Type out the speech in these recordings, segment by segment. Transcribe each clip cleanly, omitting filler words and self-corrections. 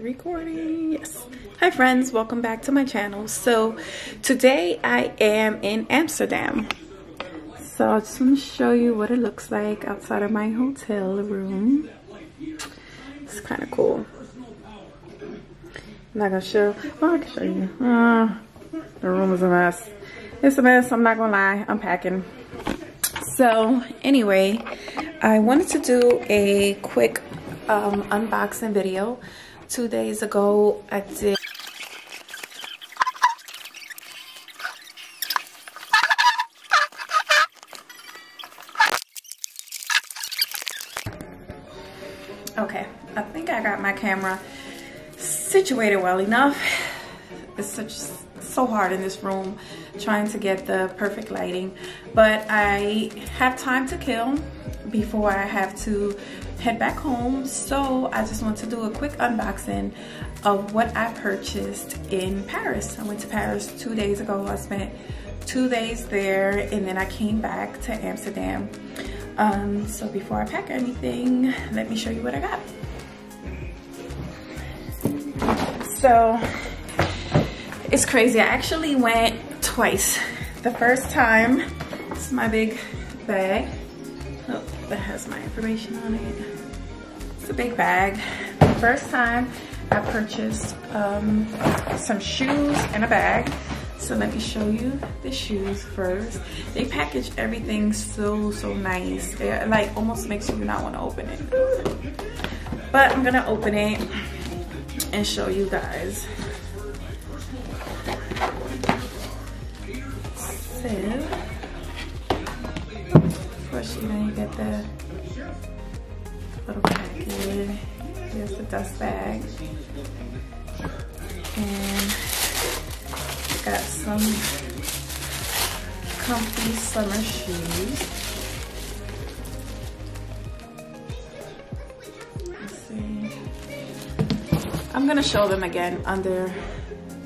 Recording. Yes. Hi friends, welcome back to my channel. So today I am in Amsterdam. So I just want to show you what it looks like outside of my hotel room. It's kind of cool. I'm not gonna show, well, I can show you. The room is a mess. It's a mess, I'm not gonna lie, I'm packing. So anyway, I wanted to do a quick unboxing video. 2 days ago I did okay, I think I got my camera situated well enough. It's so hard in this room trying to get the perfect lighting, but I have time to kill before I have to head back home. So I just want to do a quick unboxing of what I purchased in Paris. I went to Paris 2 days ago. I spent 2 days there and then I came back to Amsterdam. So before I pack anything, let me show you what I got. So it's crazy. I actually went twice. The first time, this is my big bag. Oh, that has my information on it. It's a big bag. The first time I purchased some shoes and a bag. So let me show you the shoes first. They package everything so nice. It like almost makes you not want to open it. But I'm gonna open it and show you guys. So, first, you know, you get the little package. Here's the dust bag. And got some comfy summer shoes. Let's see. I'm gonna show them again under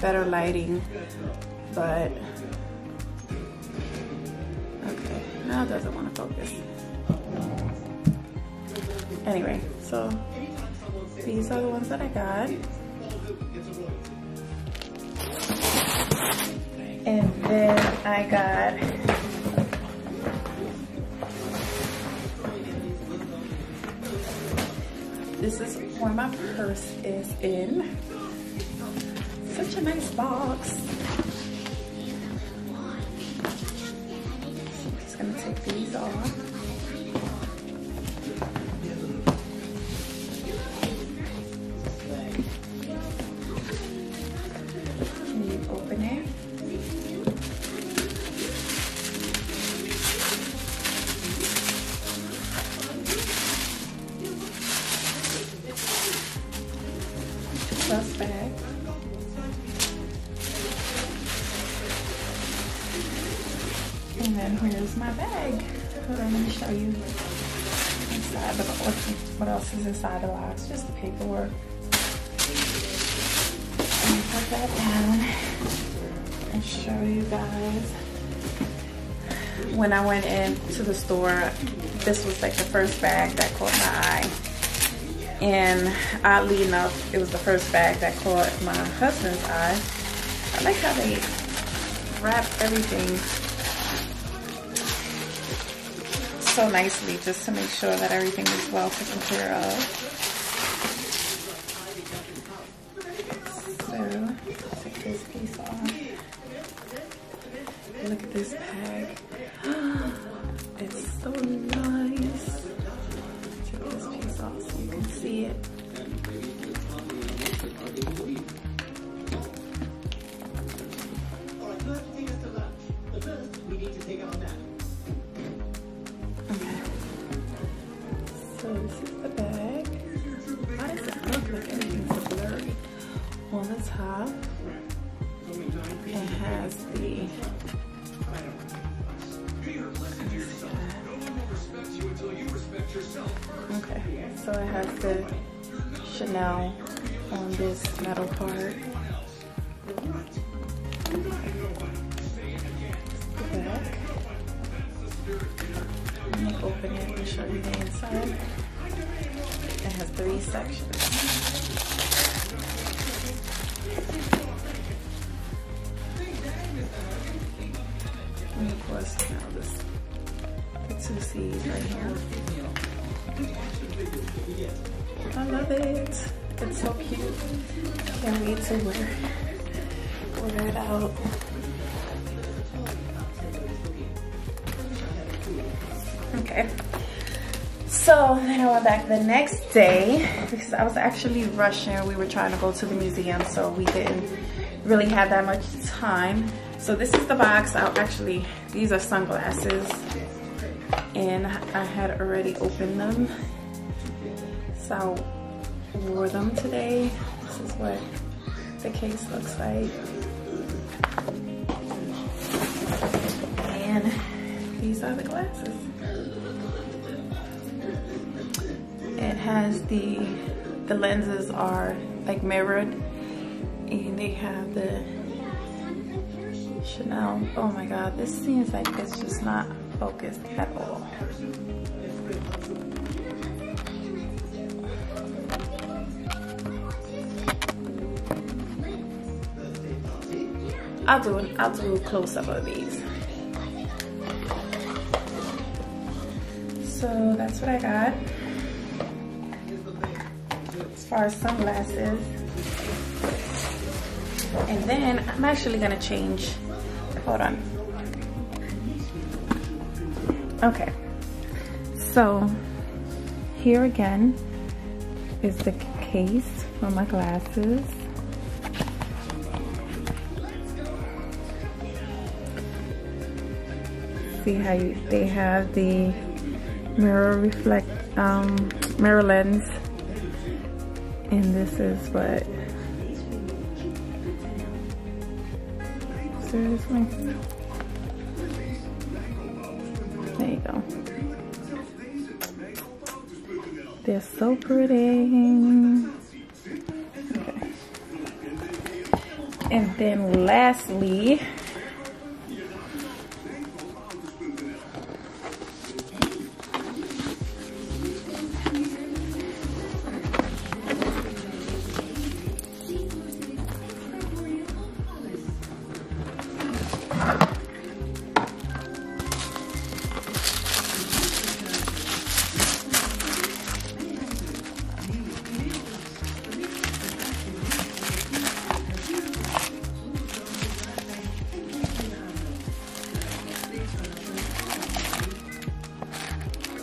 better lighting, but okay, now it doesn't want to focus. Anyway, so these are the ones that I got. And then I got this is where my purse is in. Such a nice box. So I'm just gonna take these off. And you open it. Dust bag. And then here's my bag. Hold on, let me show you inside the box. What else is inside the box? Just the paperwork. Let me put that down and show you guys. When I went into the store, this was like the first bag that caught my eye. And oddly enough, it was the first bag that caught my husband's eye. I like how they wrap everything so nicely just to make sure that everything is well taken care of. So, take this piece off. Look at this bag. It's so nice. Take this piece off so you can see it. Okay. So this is the bag. Why does it look like everything's blurry? On the top, it has the okay, so it has the Chanel on this metal part. The back. Let me open it and show you the inside. It has 3 sections. was. Now this, the 2 C's right here. I love it. It's so cute. Can't wait to wear it out. Okay. So then I went back the next day because I was actually rushing. We were trying to go to the museum, so we didn't really have that much time. So this is the box. These are sunglasses, and I had already opened them. So I wore them today. This is what the case looks like. And these are the glasses. It has the lenses are like mirrored, and they have the Chanel. Oh my god, this seems like it's just not focused at all. I'll do a close up of these. So that's what I got as far as sunglasses. And then I'm actually gonna change. Hold on. Okay. So here again is the case for my glasses. See how they have the mirror lens, and this is what. Seriously, there you go. They're so pretty. Okay. And then lastly,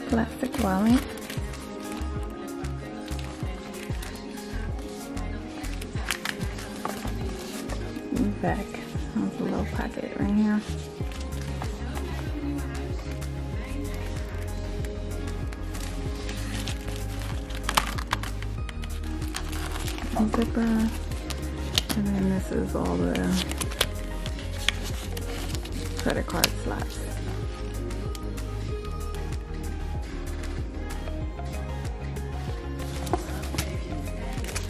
plastic wallet. Back, there's a little pocket right here. Zipper, and then this is all the credit card slots.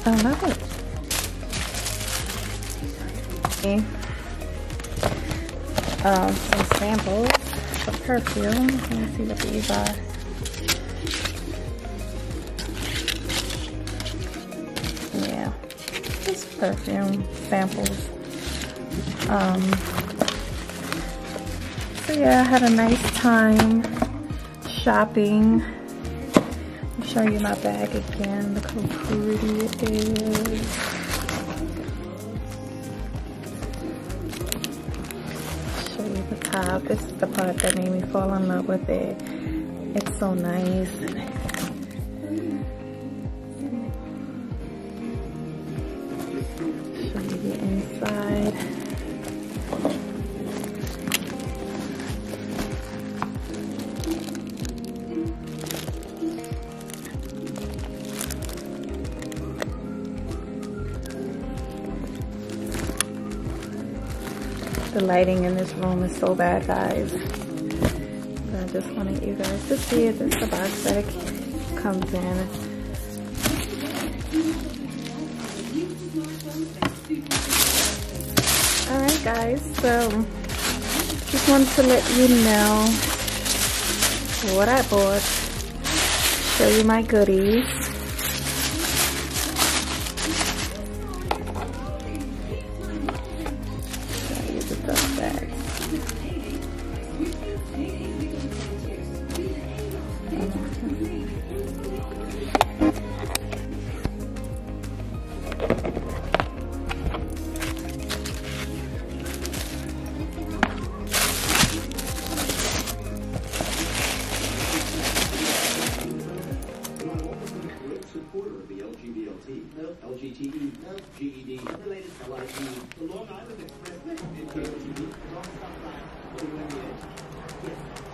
I love it. Okay. Some samples of perfume. Let me see what these are. Yeah, just perfume samples. So yeah, I had a nice time shopping. Show you my bag again. Look how pretty it is. Show you the top. This is the part that made me fall in love with it. It's so nice. Show you the inside. The lighting in this room is so bad, guys. But I just wanted you guys to see it. This is the box that it comes in. Alright guys, so just wanted to let you know what I bought. Show you my goodies. GTE, no, GED, related to LIE. The Long Island Express, GTE, long stop line, 41 years. Yes.